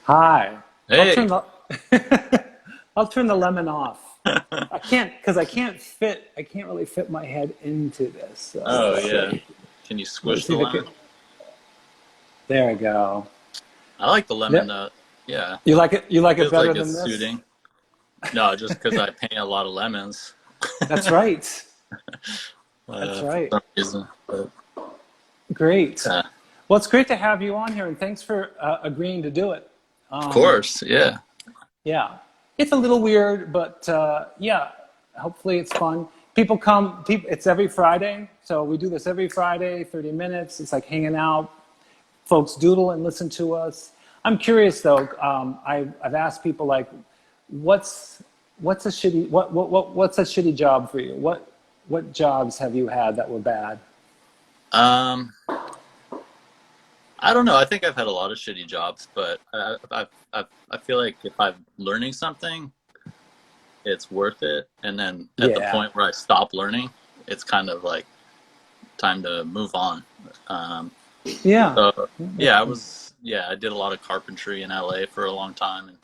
Hi. I'll turn Hey. the I'll turn the lemon off. I can't because I can't really fit my head into this. So Oh let's yeah. see. Can you Let's squish see the if it lemon? can. There we go. I like the lemon There, though. Yeah. you like it? You like it Feels better like than it's this? soothing. No, just because I paint a lot of lemons. That's right. That's For right. some reason. But, Great. of Well, it's great to have you on here, and thanks for agreeing to do it. Um, course, yeah. Yeah, it's a little weird, but yeah, hopefully it's fun. People come, it's every Friday. So we do this every Friday, 30 minutes. It's like hanging out. Folks doodle and listen to us. I'm curious though, I've asked people like, what's, what's a shitty job for you? What jobs have you had that were bad? Um, I don't know. I think I've had a lot of shitty jobs, but I feel like if I'm learning something, it's worth it. And then at the Yeah. point where I stop learning, it's kind of like time to move on. Um, Yeah. So yeah, I did a lot of carpentry in LA for a long time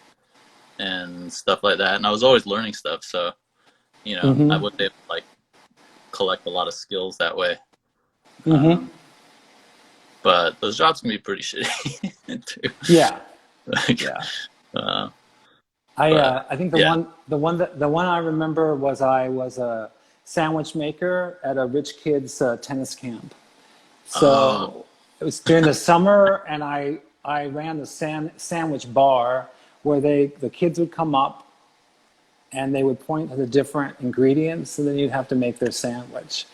and stuff like that. And I was always learning stuff, so I Mm-hmm. was able to like collect a lot of skills that way. Mm-hmm. Um, but those jobs can be pretty shitty too. Yeah. Like, Yeah. uh, I but I think yeah. the one I remember was I was a sandwich maker at a rich kid's tennis camp. Oh, So it was during the summer, and I ran the sandwich bar where the kids would come up and they would point to the different ingredients, and then you'd have to make their sandwich.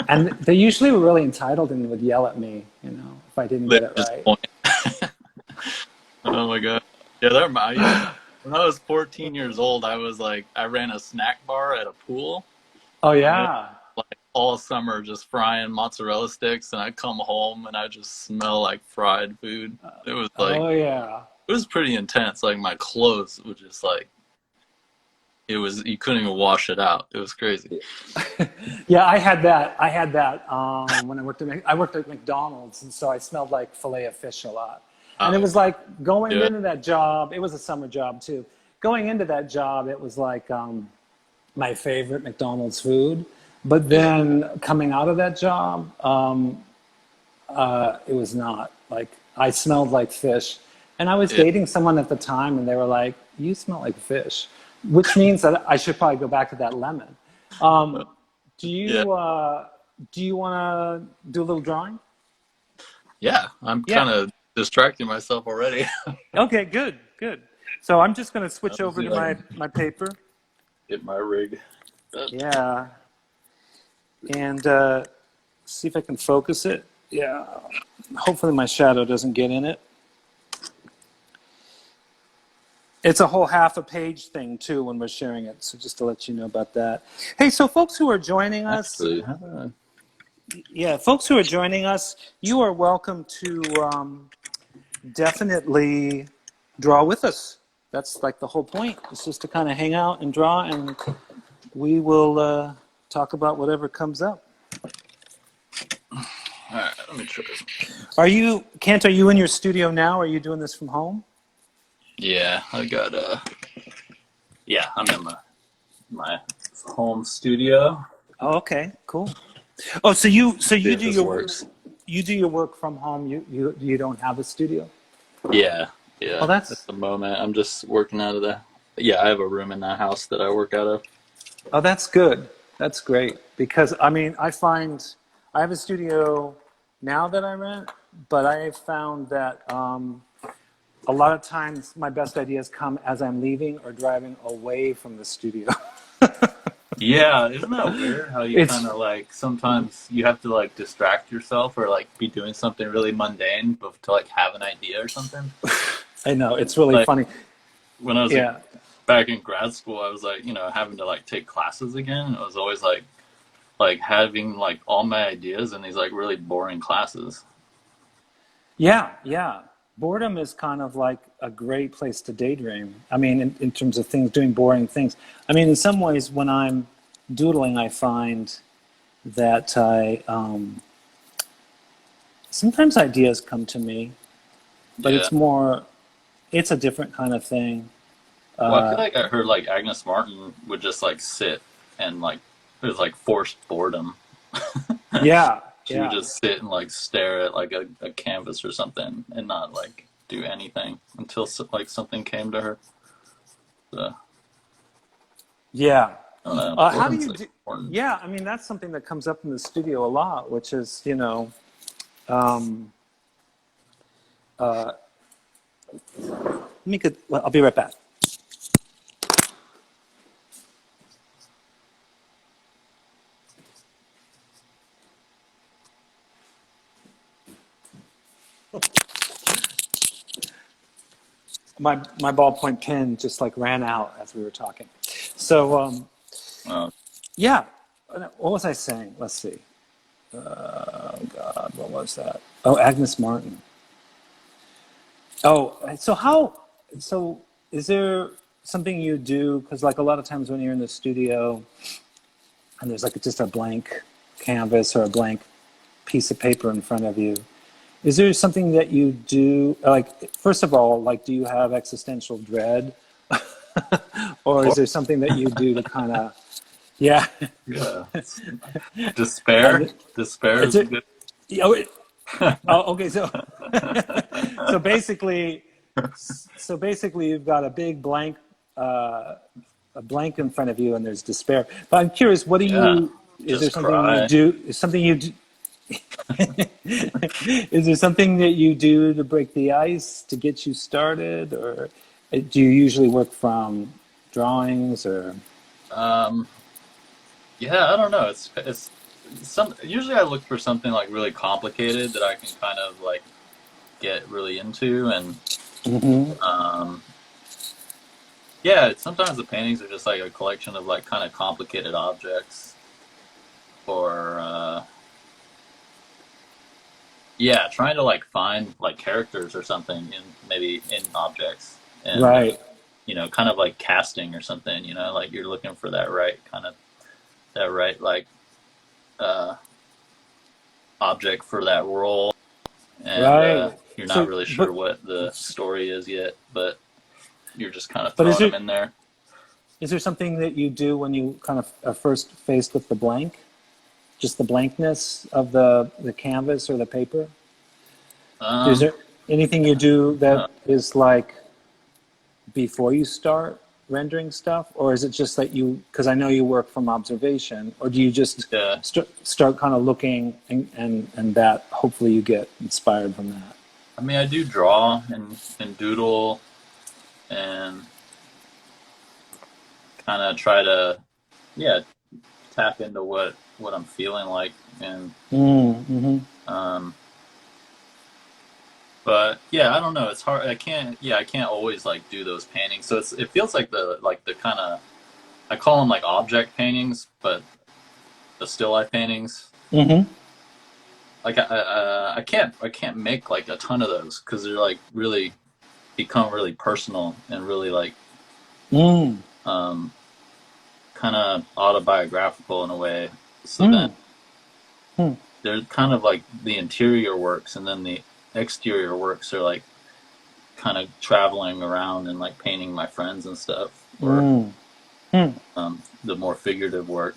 And they usually were really entitled and would yell at me, if I didn't they get it just right. point. Oh my god. Yeah, when I was 14 years old, I ran a snack bar at a pool. Oh And it yeah. like all summer just frying mozzarella sticks, and I come home and I just smell like fried food. Oh yeah. It was pretty intense. Like my clothes were just like you couldn't even wash it out. It was crazy. Yeah, I had that. I had that when I worked at McDonald's, and so I smelled like filet of fish a lot. And it Oh was like going yeah, into that job. It was a summer job too. Going into that job, it was like my favorite McDonald's food. But yeah, then coming out of that job, it was not like I smelled like fish. And I was yeah, dating someone at the time, and they were like, "You smell like fish," which means that I should probably go back to that lemon. Um, do yeah, you do you want to do a little drawing? yeah. I'm Yeah. kind of distracting myself already. Okay. Good. Good. So I'm just going to switch Let's over see to if I my can paper. get my rig. Yeah. And see if I can focus it. Yeah. Hopefully my shadow doesn't get in it. It's a whole half a page thing too when we're sharing it. So just to let you know about that. Hey, so folks who are joining us, Actually, yeah, folks who are joining us, you are welcome to definitely draw with us. That's like the whole point. It's just to kind of hang out and draw, and we will talk about whatever comes up. all right. Let me try this. Are you, Kent, are you in your studio now? Are you doing this from home? Yeah, I got yeah. I'm in my home studio. Oh, okay, cool. Oh, so See you if do this your works. work from home. You don't have a studio. Yeah, Oh, yeah. At that's the moment, I'm just working out of the. Yeah, I have a room in that house that I work out of. oh, that's good. That's great because I mean I find I have a studio now that I rent, but I have found that a lot of times my best ideas come as I'm leaving or driving away from the studio. Yeah, isn't that weird how you kind It's of like sometimes you have to like distract yourself or like be doing something really mundane but to like have an idea or something? I know it's really Like funny. when I was Yeah. back in grad school, I was like, having to like take classes again. And it was always like having like all my ideas in these like really boring classes. Yeah, yeah. Boredom is kind of like a great place to daydream. I mean, in terms of things, doing boring things. I mean, in some ways, when I'm doodling, I find that sometimes ideas come to me, but Yeah, it's more, it's a different kind of thing. Well, I feel Uh, like I heard like Agnes Martin would just like sit and like it was like forced boredom. yeah, She would yeah, just sit and like stare at like a canvas or something and not like do anything until like something came to her. So yeah. I don't know. How do Boredom's you like do? important. Yeah, I mean that's something that comes up in the studio a lot, which is um, uh, well, I'll be right back. My ballpoint pen just like ran out as we were talking. So Uh, yeah, what was I saying? Let's see. Oh God, what was that? Oh, Agnes Martin. Oh, so is there something you do? Because like a lot of times when you're in the studio and there's like just a blank canvas or a blank piece of paper in front of you, is there something that you do? Like, first of all, like, do you have existential dread? Or is there something that you do to kind of, yeah. yeah. And Despair. Despair it's is a, good. oh, okay, so so basically, so basically, you've got a big blank, a blank in front of you, and there's despair. But I'm curious, what do Yeah. you? Is there Just something you cry. do? Is something you do? Is there something that you do to break the ice to get you started, or do you usually work from drawings or? Um, yeah, I don't know. It's some usually I look for something like really complicated that I can kind of like get really into and Hmm. um yeah, sometimes the paintings are just like a collection of like kind of complicated objects or yeah, trying to like find like characters or something in maybe in objects and Right, kind of like casting or something, like you're looking for that right kind of that right like uh object for that role and right. you're not So, really sure what the story is yet, but you're just kind of but throwing them in there. is there something that you do when you kind of are first faced with the blank? Just the blankness of the canvas or the paper? Is Um, there anything you do huh, that is like before you start rendering stuff? Or is it just that because I know you work from observation, or do you just yeah. start kind of looking and that hopefully you get inspired from that? I mean, I do draw and doodle and kind of try to, yeah, tap into what I'm feeling like and Mm-hmm. um, but yeah, I don't know. It's hard. I can't always like do those paintings. So it feels like the kind of I call them like object paintings, but the still life paintings. Mm-hmm. Like I can't make like a ton of those because they're like really become really personal and really like Mm. um, kind of autobiographical in a way. So then Mm. Mm. they're kind of like the interior works, and then the exterior works are like kind of traveling around and like painting my friends and stuff, or Mm. Mm. the more figurative work,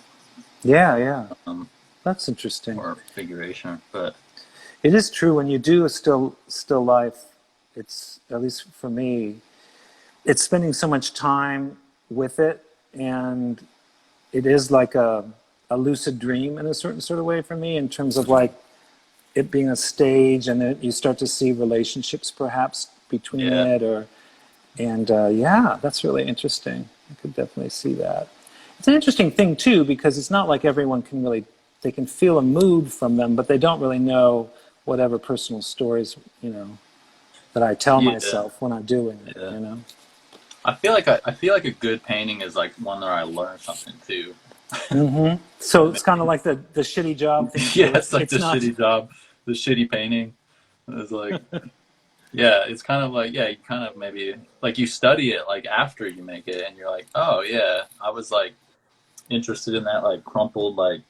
Yeah, yeah. um, That's interesting. or figuration. But It is true when you do a still life, it's at least for me, it's spending so much time with it, and it is like a lucid dream in a certain sort of way for me in terms of like it being a stage, and then you start to see relationships perhaps between yeah, it, or and yeah, that's really interesting. I could definitely see that. It's an interesting thing too because it's not like everyone can really they can feel a mood from them, but they don't really know whatever personal stories that I tell yeah, myself when I'm doing it. yeah. I feel like a good painting is like one where I learn something too. So it's kind of like the shitty job thing Yeah, too. it's like the It's not. shitty job, the shitty painting. It's like, yeah, it's kind of like, yeah, you kind of maybe like you study it like after you make it, and you're like, oh yeah, I was like interested in that like crumpled like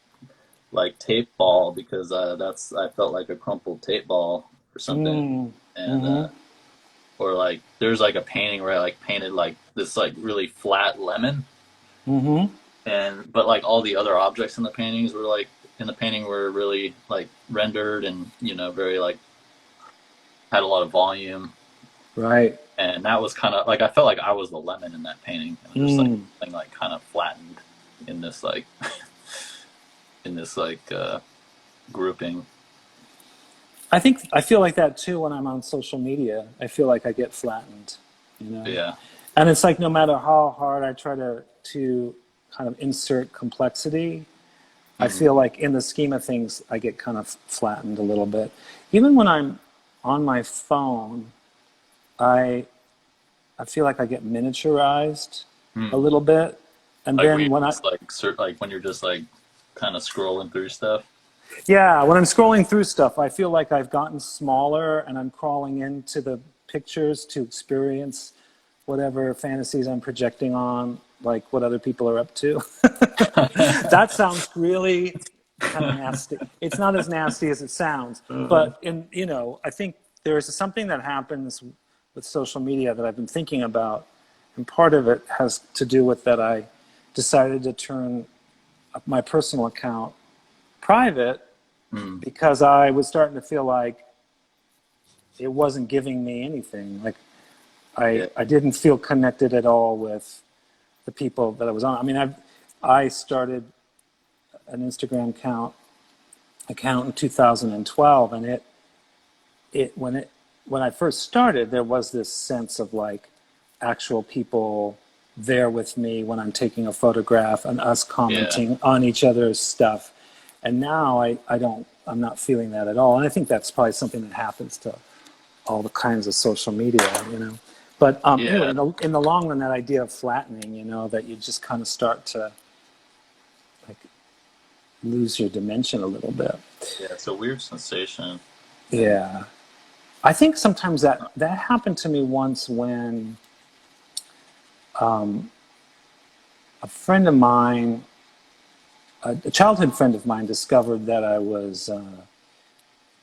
tape ball because I felt like a crumpled tape ball or something, Mm, and mm-hmm. or like there's like a painting where I like painted like this like really flat lemon, Mm-hmm. and but like all the other objects in the paintings were like in the painting were really like rendered and very like had a lot of volume, Right. and that was kind of like I felt like I was the lemon in that painting, and just like Mm. something like kind of flattened in this like in this like grouping. I feel like that too when I'm on social media. I feel like I get flattened, you know. Yeah. And it's like no matter how hard I try to kind of insert complexity, I Hmm. feel like in the scheme of things, I get kind of flattened a little bit. Even when I'm on my phone, I I feel like I get miniaturized a Hmm. little bit. And Like when then you're when I just like like when you're just like kind of scrolling through stuff. yeah, when I'm scrolling through stuff, I feel like I've gotten smaller and I'm crawling into the pictures to experience whatever fantasies I'm projecting on, like what other people are up to. That sounds really kind of nasty. It's not as nasty as it sounds, Uh, but I think there's something that happens with social media that I've been thinking about, and part of it has to do with that I decided to turn my personal account private hmm. because I was starting to feel like it wasn't giving me anything. Like Yeah. I didn't feel connected at all with the people that I was on. I mean, I started an Instagram account in 2012, and it when I first started, there was this sense of like actual people there with me when I'm taking a photograph and us Yeah. commenting on each other's stuff. And now I'm not feeling that at all. And I think that's probably something that happens to all the kinds of social media. But anyway, Yeah. in the long run, that idea of flattening, that you just kind of start to like lose your dimension a little bit. Yeah. It's a weird sensation. And Yeah, I think sometimes that happened to me once when a friend of mine, a childhood friend of mine, discovered that I was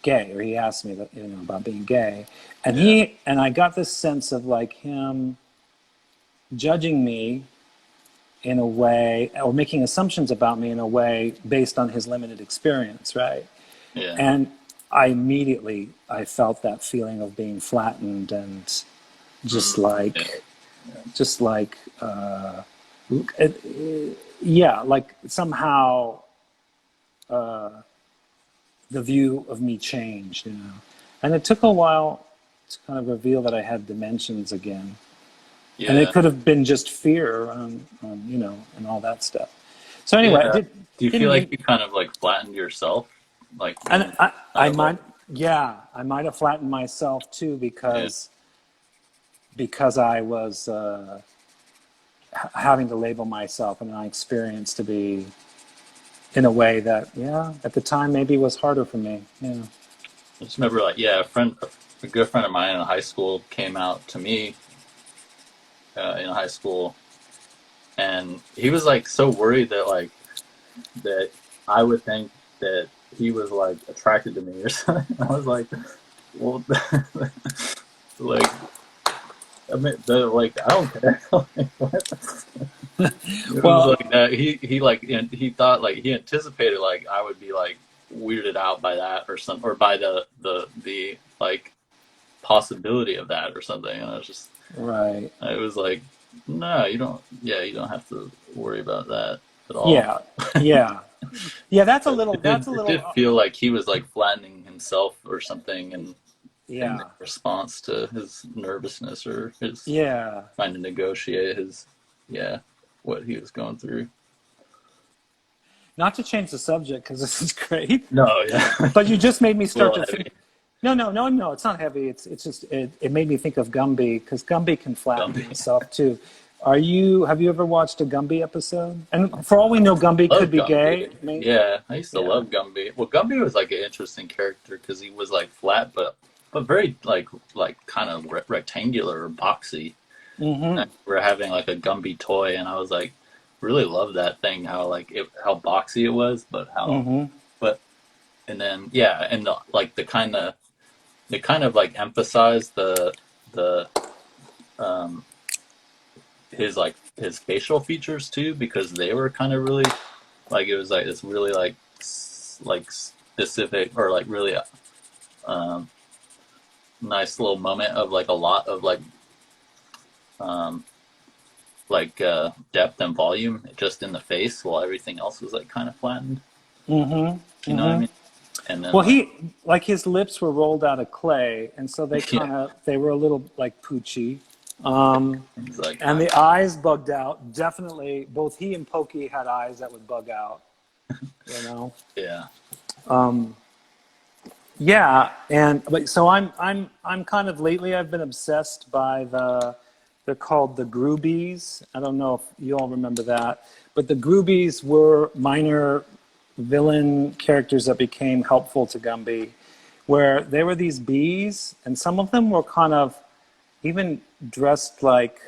gay, or he asked me that, about being gay, and yeah. I got this sense of like him judging me in a way, or making assumptions about me in a way based on his limited experience, right? Yeah. And I felt that feeling of being flattened and just Mm, yeah. like Yeah. just like yeah, like somehow the view of me changed. And it took a while to kind of reveal that I had dimensions again, and it Yeah. could have been just fear, and all that stuff. So anyway, I Yeah. Do you feel didn't like mean, you kind of like flattened yourself, like and when kind I of like might, yeah, I might have flattened myself too yeah. because I was having to label myself and my experience to be in a way that, yeah, at the time maybe was harder for me. Yeah. I just remember like a good friend of mine in high school came out to me in high school, and he was like so worried that like that I would think that he was like attracted to me or something. I was like, well, like I mean, like I don't care. Like, what? It was Well, like that. He like and he thought like he anticipated like I would be like weirded out by that or some or by the like possibility of that or something. And I was just right. it was like no, you don't. Yeah, you don't have to worry about that at all. Yeah. Yeah. Yeah. That's a But little, that's a it little, did feel like he was like flattening himself or something, and in yeah. response to his nervousness or his Yeah. trying to negotiate his yeah what he was going through. Not to change the subject because this is great, No, yeah, but you just made me a start little to heavy. think. No, no, no, no. It's not heavy. It's just it made me think of Gumby because Gumby can flatten Gumby. himself too. Have you ever watched a Gumby episode? And for all we know, Gumby could Love be gay. Gumby. I mean, Yeah, I used to yeah. love Gumby. Well, Gumby was like an interesting character because he was like flat, but very like kind of rectangular or boxy. And Mm-hmm. we were having like a Gumby toy, and I was like, really love that thing. How like how boxy it was, but how Mm-hmm. but and then yeah, and the like the kind of like emphasized the um, his facial features too, because they were kind of really like, it was like this really like specific, or like really um, nice little moment of like a lot of um, depth and volume just in the face, while everything else was like kind of flattened. Mm-hmm. You know what I Mm-hmm. mean? And then Well, like, his lips were rolled out of clay, and so yeah, they were a little like poochy. he's like, And the eyes bugged out. Definitely, both he and Pokey had eyes that would bug out. You know. yeah. Yeah, but so I'm kind of lately I've been obsessed by they're called the Groobies. I don't know if you all remember that, but the Groobies were minor villain characters that became helpful to Gumby, where they were these bees, and some of them were kind of even dressed like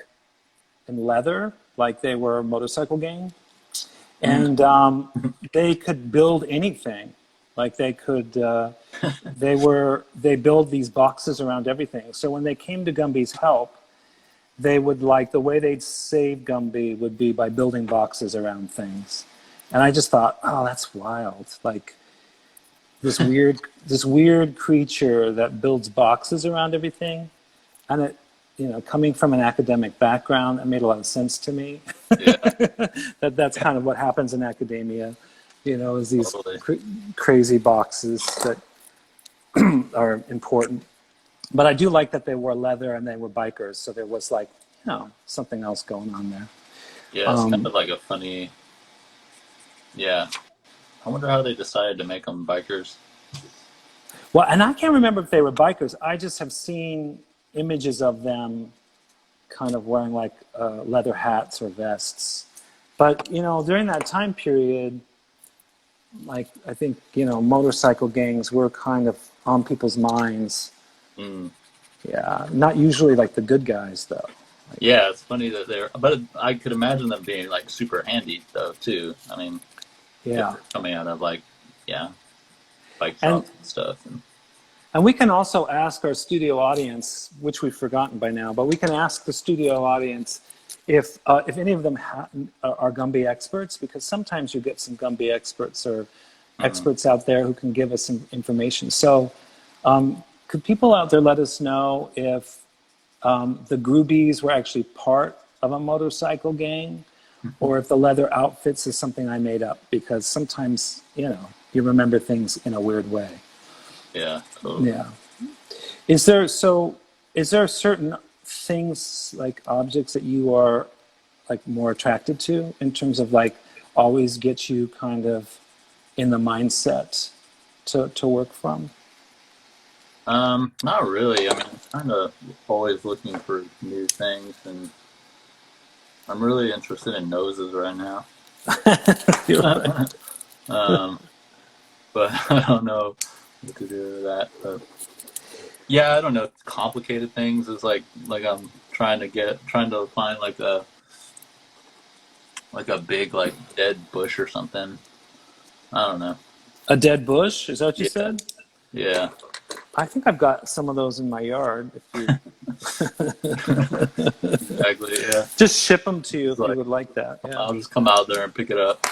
in leather, like they were a motorcycle gang, Mm. and they could build anything. Like they could, they build these boxes around everything. So when they came to Gumby's help, they would like the way they'd save Gumby would be by building boxes around things. And I just thought, oh, that's wild. Like this weird creature that builds boxes around everything, and it, coming from an academic background, it made a lot of sense to me. Yeah, That's kind of what happens in academia, is these totally. crazy boxes that are important. But I do like that they wore leather and they were bikers, so there was like, something else going on there. Yeah, it's kind of like a funny. Yeah, I wonder how they decided to make them bikers. Well, and I can't remember if they were bikers. I just have seen images of them kind of wearing like leather hats or vests. But, during that time period, like I think, motorcycle gangs were kind of on people's minds. Mm. Yeah, not usually like the good guys though. Like, Yeah, it's funny that they're, but I could imagine them being like super handy though too. I mean, if yeah. they're coming out of like, yeah, bike And shops and stuff. And we can also ask our studio audience, which we've forgotten by now, but we can ask the studio audience if any of them are Gumby experts, because sometimes you get some Gumby experts or Mm. experts out there who can give us some information. So could people out there let us know if the Groobies were actually part of a motorcycle gang, or if the leather outfits is something I made up? Because sometimes, you remember things in a weird way. Yeah, totally. Yeah. Is there certain things like objects that you are like more attracted to in terms of like always get you kind of in the mindset to work from? Not really. I mean, I'm kind of always looking for new things, and I'm really interested in noses right now. You're right. um, but I don't know what to do with that. But yeah, I don't know. Complicated things is like I'm trying to find like a big like dead bush or something. I don't know. A dead bush? Is that what you Yeah, said? yeah, I think I've got some of those in my yard. If you exactly. Yeah, just ship them to you it's if you like would like that. Yeah. I'll just come out there and pick it up.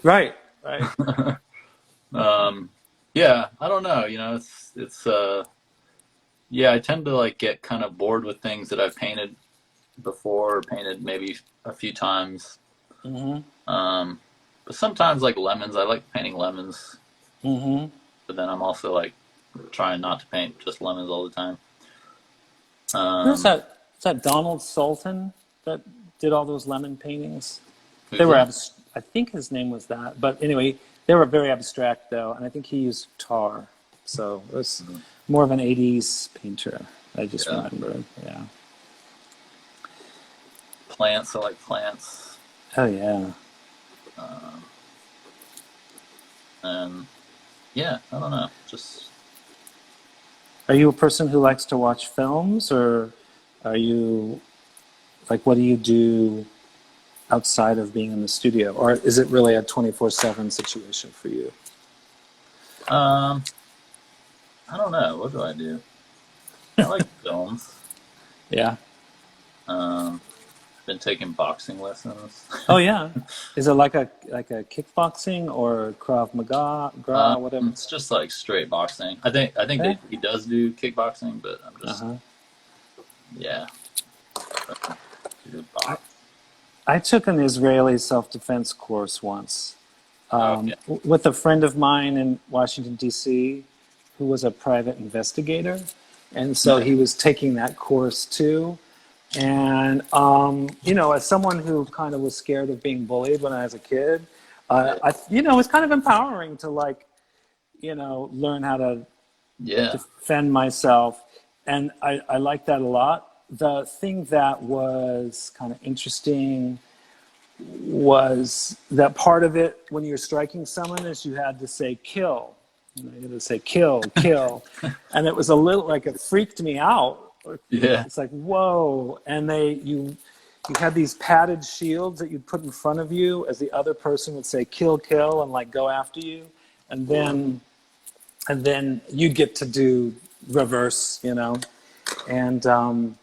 Right. Right. um, yeah, I don't know. You know, it's yeah. I tend to like get kind of bored with things that I've painted before, or painted maybe a few times. Mm-hmm. Um, but sometimes like lemons, I like painting lemons. Mm-hmm. But then I'm also like trying not to paint just lemons all the time. Who's Um, that? Is that Donald Sultan that did all those lemon paintings? They who's were, that? I think his name was that. But anyway, they were very abstract though, and I think he used tar. So it was Mhm. more of an 80s painter. I just Yeah, remember. Yeah. plants. I like plants. Oh, yeah. Um, and yeah, I don't know. Just Are you a person who likes to watch films, or are you, like, what do you do outside of being in the studio? Or is it really a 24/7 situation for you? um, I don't know. What do I do? I like films. Yeah. Been taking boxing lessons. Oh yeah. Is it like a kickboxing or Krav Maga, whatever? It's just like straight boxing. I think Eh? he does do kickboxing, but I'm just Uh-huh. yeah. Do I, box. I took an Israeli self-defense course once Okay. with a friend of mine in Washington, D.C., who was a private investigator. And so Nice. he was taking that course too. And, as someone who kind of was scared of being bullied when I was a kid, Yeah. it's kind of empowering to learn how to Yeah. defend myself. And I like that a lot. The thing that was kind of interesting was that part of it when you're striking someone is you had to say kill. You had to say kill, kill. And it was a little like it freaked me out. Yeah. It's like, whoa. And you had these padded shields that you'd put in front of you as the other person would say kill, kill, and like go after you. And then you'd get to do reverse. And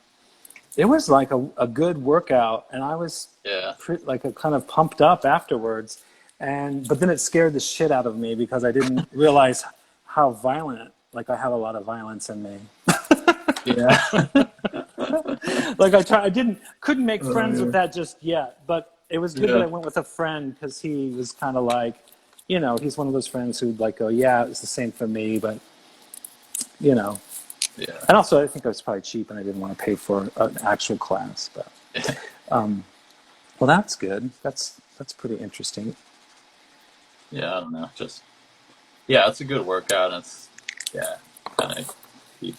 it was like a good workout, and I was Yeah. like a kind of pumped up afterwards. But then it scared the shit out of me because I didn't realize how violent. Like I have a lot of violence in me. Yeah. Like couldn't make friends with that just yet. But it was good that Yeah. I went with a friend because he was kind of like, he's one of those friends who'd like go, yeah, it's the same for me, but you know. Yeah. And also, I think I was probably cheap, and I didn't want to pay for an actual class. But well, that's good. That's pretty interesting. Yeah. I don't know. Just yeah, it's a good workout. It's yeah, kind of keep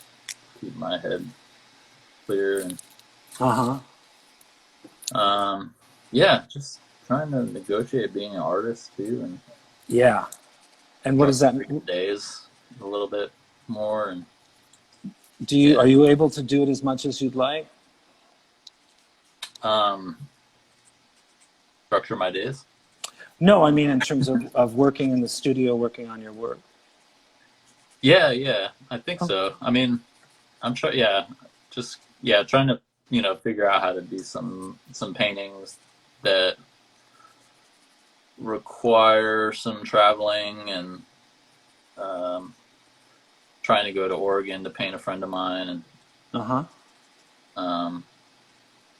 keep my head clear and Uh huh. um yeah, just trying to negotiate being an artist too and Yeah. And what try to does that? read days a little bit more and Are yeah. you able to do it as much as you'd like? Um structure my days. No, I mean in terms of working in the studio, working on your work. Yeah, yeah, I think Oh, so. I mean, I'm trying. Yeah, just yeah, trying to figure out how to do some paintings that require some traveling and um, trying to go to Oregon to paint a friend of mine and uh huh. um,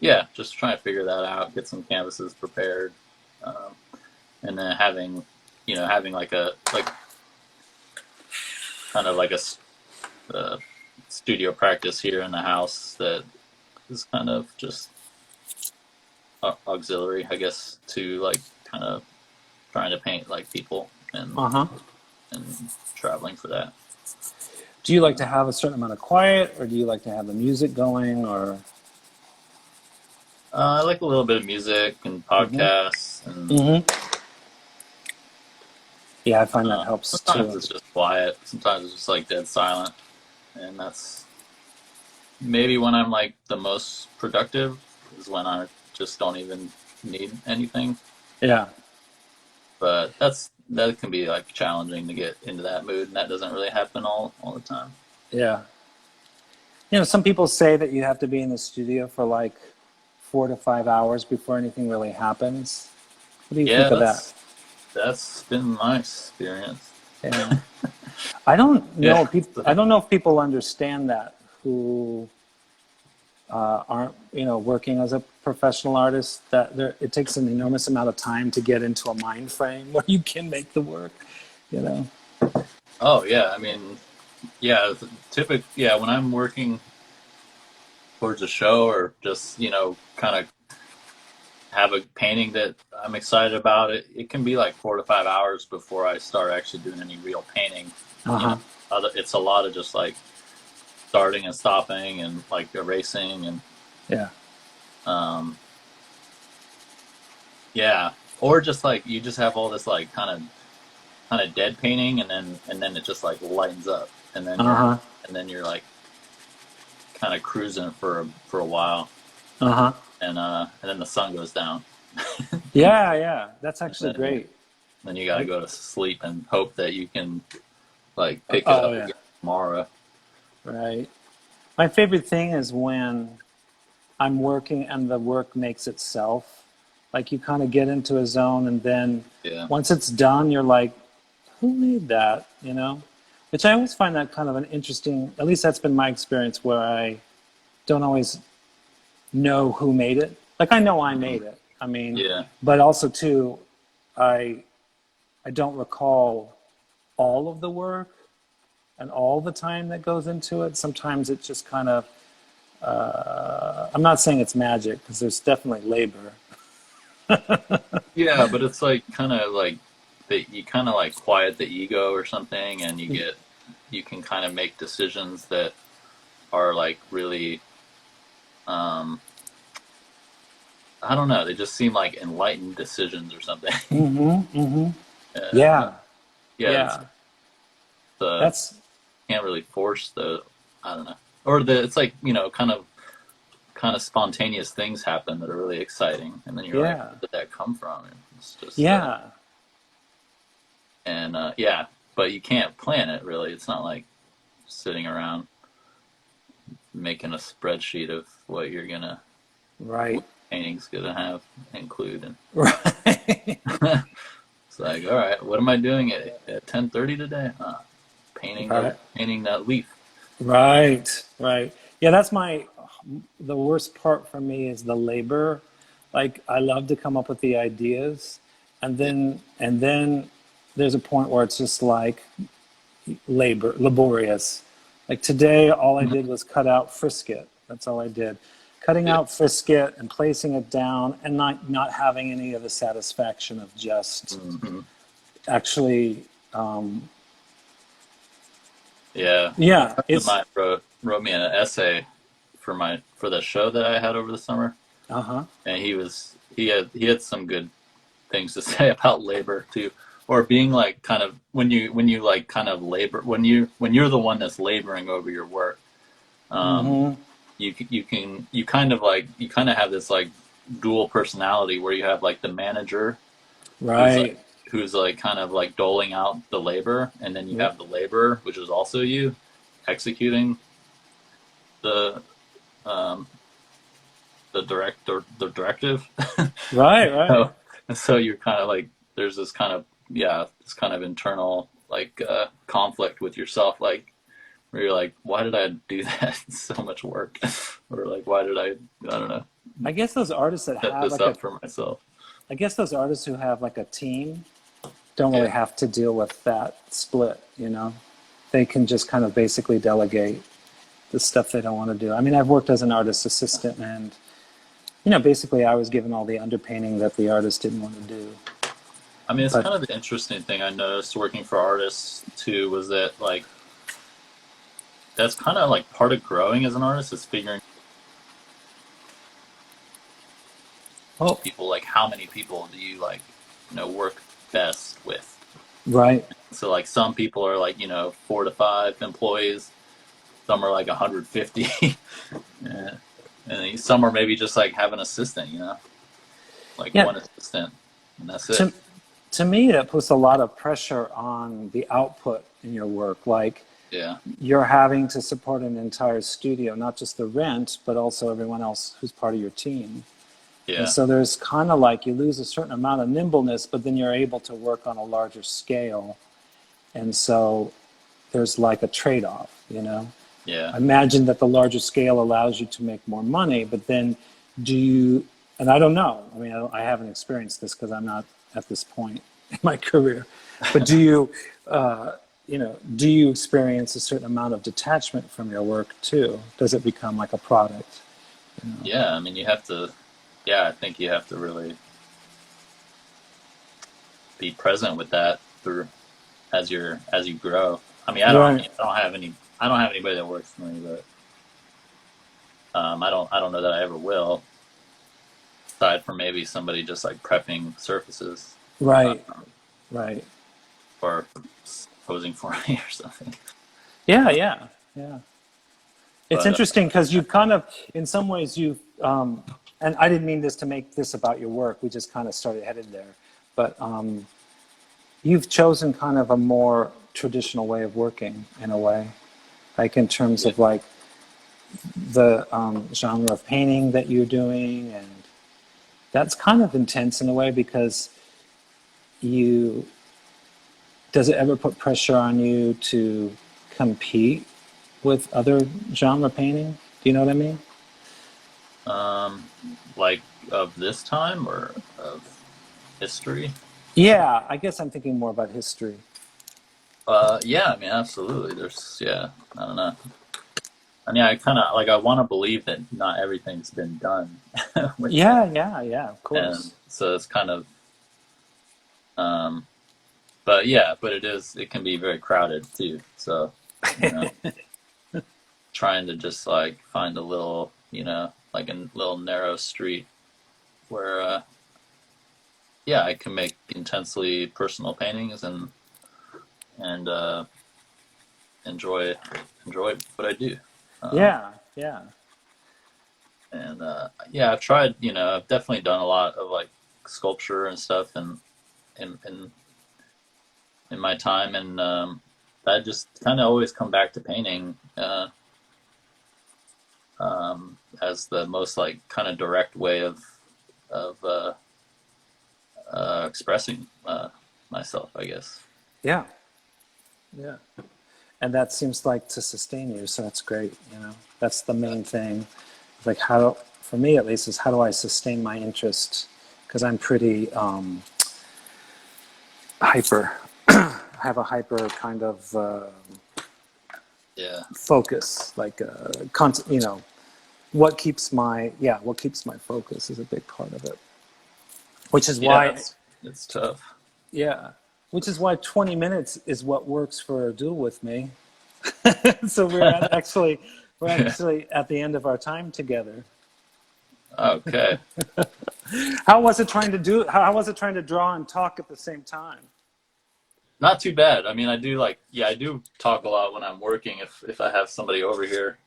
yeah, just trying to figure that out, get some canvases prepared, um, and then having like kind of like a studio practice here in the house that is kind of just auxiliary, I guess, to like kind of trying to paint like people Uh huh. and traveling for that. Do you like to have a certain amount of quiet, or do you like to have the music going, or? I like a little bit of music and Mm-hmm. podcasts, and Mm-hmm. Yeah, I find that helps sometimes too. it's just quiet. Sometimes it's just like dead silent, and that's maybe when I'm like the most productive is when I just don't even need anything. Yeah. But that can be like challenging to get into that mood, and that doesn't really happen all the time. Yeah. Some people say that you have to be in the studio for like 4 to 5 hours before anything really happens. What do you Yeah, think of that? that's been my experience. Yeah. I don't Yeah, know. I don't know if people understand that who aren't, working as a professional artist. It takes an enormous amount of time to get into a mind frame where you can make the work. You know. oh yeah, I mean, yeah, typically, yeah, when I'm working towards a show or just, kind of have a painting that I'm excited about, it can be like 4 to 5 hours before I start actually doing any real painting. Uh You know, huh. it's a lot of just like starting and stopping and like erasing and, Yeah. um, yeah, or just like you just have all this like kind of dead painting and then it just like lightens up and then Uh you're huh. and then you're like kind of cruising for a while Uh huh. and then the sun goes down Yeah. Yeah. That's and actually great. then you got to I, go to sleep and hope that you can like pick it oh up yeah. again tomorrow. Right. My favorite thing is when I'm working and the work makes itself. Like you kind of get into a zone, and then Yeah. once it's done, you're like, who made that? You know? Which I always find that kind of an interesting, at least that's been my experience, where I don't always know who made it. Like I know I made it. I mean, Yeah. but also too, I I don't recall all of the work and all the time that goes into it. Sometimes it just kind of, I'm not saying it's magic because there's definitely labor. Yeah, but it's like kind of like that you kind of like quiet the ego or something, and you can kind of make decisions that are like really, um, I don't know, they just seem like enlightened decisions or something. Mm-hmm. Mm-hmm. And Yeah. yeah, it's Yeah. the That's, can't really force the, I don't know, or the it's like kind of spontaneous things happen that are really exciting, and then you're like, yeah. where did that come from? And it's just Yeah. and yeah, but you can't plan it really. It's not like sitting around making a spreadsheet of what you're gonna Right. what painting's gonna have include, and Right. it's like, all right, what am I doing at 10:30 today? Right. Painting that leaf. Right. Right. Yeah, that's the worst part for me is the labor. Like I love to come up with the ideas, Yeah. and then there's a point where it's just like laborious. Like today, all I did was cut out frisket. That's all I did. Cutting Yeah. out frisket and placing it down and not having any of the satisfaction of just Hmm. actually, Yeah. A yeah, friend of it's, mine wrote me an essay for the show that I had over the summer, uh-huh. and he had some good things to say about labor too, or being like kind of when you like kind of labor when you're the one that's laboring over your work. Um, Mm-hmm. you kind of like you kind of have this like dual personality where you have like the manager who's like Right. who's like kind of like doling out the labor, and then you Yeah. have the laborer, which is also you executing the um, the directive. Right, right. So so you're kind of like there's this kind of this kind of internal like conflict with yourself, like where you're like, why did I do that? It's so much work, or like why did I don't know, I guess those artists that set have this like a, up for myself. I guess those artists who have like a team don't really Yeah, have to deal with that split, you know? They can just kind of basically delegate the stuff they don't want to do. I mean, I've worked as an artist assistant, and basically I was given all the underpainting that the artist didn't want to do. I mean it's But kind of the interesting thing I noticed working for artists too was that like that's kind of like part of growing as an artist is figuring oh, people like how many people do you like work best with. right. So like some people are like 4 to 5 employees, some are like 150, yeah. And some are maybe just like have an assistant, like Yeah, one assistant, and that's it. to to me that puts a lot of pressure on the output in your work. Like Yeah, you're having to support an entire studio, not just the rent, but also everyone else who's part of your team. And yeah, so there's kind of like you lose a certain amount of nimbleness, but then you're able to work on a larger scale. And so there's like a trade off, you know? yeah. I imagine that the larger scale allows you to make more money, but then do you, and I don't know, I mean, I haven't experienced this because I'm not at this point in my career, but do you experience a certain amount of detachment from your work too? Does it become like a product? You know? Yeah, I mean, you have to. Yeah, I think you have to really be present with that through as you grow. I mean, Right. I don't have anybody that works for me, but I don't know that I ever will. Aside from maybe somebody just like prepping surfaces, Right. Right. or posing for me or something. Yeah, yeah, yeah. It's But interesting because you kind of, in some ways, and I didn't mean this to make this about your work. We just kind of started headed there, but you've chosen kind of a more traditional way of working in a way, like in terms yeah, of like the genre of painting that you're doing, and that's kind of intense in a way because you does it ever put pressure on you to compete with other genre painting? Do you know what I mean? Like of this time or of history? Yeah, I guess I'm thinking more about history. Yeah, I mean, absolutely. Yeah, I don't know. I mean, I kind of like I want to believe that not everything's been done with that, Yeah, of and course. so it's kind of, um, but yeah, but it can be very crowded too. So, you know, trying to just like find a little, like a little narrow street where, yeah, I can make intensely personal paintings and enjoy enjoy what I do. Um, Yeah. and yeah, I've tried. I've definitely done a lot of like sculpture and stuff, and in my time, and that just kind of always come back to painting as the most like kind of direct way of expressing myself, I guess. Yeah, yeah. And that seems like to sustain you, so that's great. That's the main thing. Like for me at least, is how do I sustain my interest? Because I'm pretty hyper. I have a hyper kind of Yeah, focus, like what keeps my focus is a big part of it. Which is yeah, why, it's tough. yeah, which is why 20 minutes is what works for a Doodle with me. So we're Yeah. actually at the end of our time together. Okay. How was it trying to do? How was it trying to draw and talk at the same time? Not too bad. I mean, I do like, yeah, I do talk a lot when I'm working if I have somebody over here.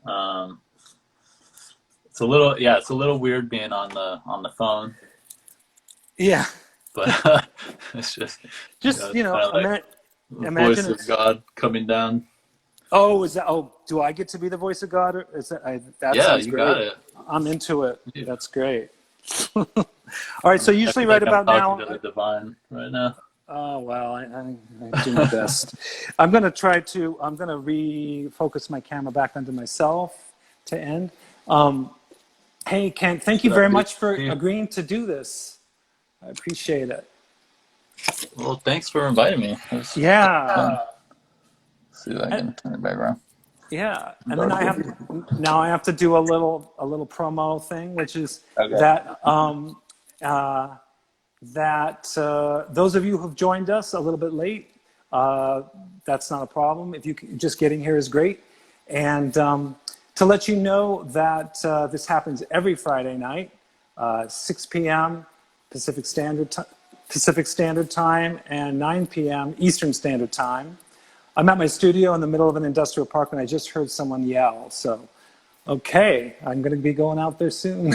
Um, it's a little weird being on the phone, Yeah, but it's just, just it's kind of like the voice imagine of it's. God coming down. Oh, is that? Oh, do I get to be the voice of God? Or is that? That Yeah, sounds you got great. it. I'm into it. Yeah. That's great. All right. So I usually feel right like I'm about talking now. to the divine right now. Oh well, I do my best. I'm gonna try to. I'm gonna refocus my camera back onto myself to end. Um, hey, Ken, thank you Should I very do much for it? agreeing to do this. I appreciate it. Well, thanks for inviting me. It was Yeah, fun. See if I can turn it back around. yeah. And then I have to do a little promo thing, which is Okay. that uh, those of you who've joined us a little bit late, uh, that's not a problem. If you just getting here is great. And to let you know that this happens every Friday night, 6 p.m. Pacific Standard Time and 9 p.m. Eastern Standard Time. I'm at my studio in the middle of an industrial park and I just heard someone yell. So, okay, I'm going to be going out there soon.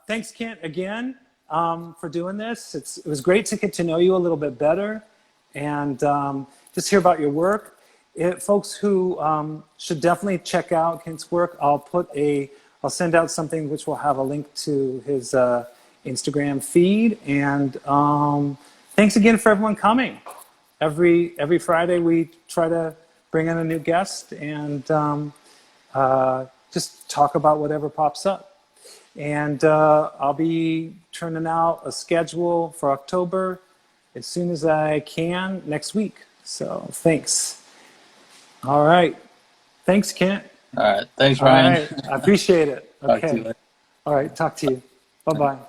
Thanks, Kent, again for doing this. It was great to get to know you a little bit better and just hear about your work. Folks who should definitely check out Kent's work, I'll send out something which will have a link to his Instagram feed. And thanks again for everyone coming. Every Friday we try to bring in a new guest and just talk about whatever pops up. And I'll be turning out a schedule for October as soon as I can next week. So thanks. All right. Thanks, Kent. All right. Thanks, All Ryan. right. I appreciate it. Talk to you Okay. later. All right. Talk to you. Bye-bye.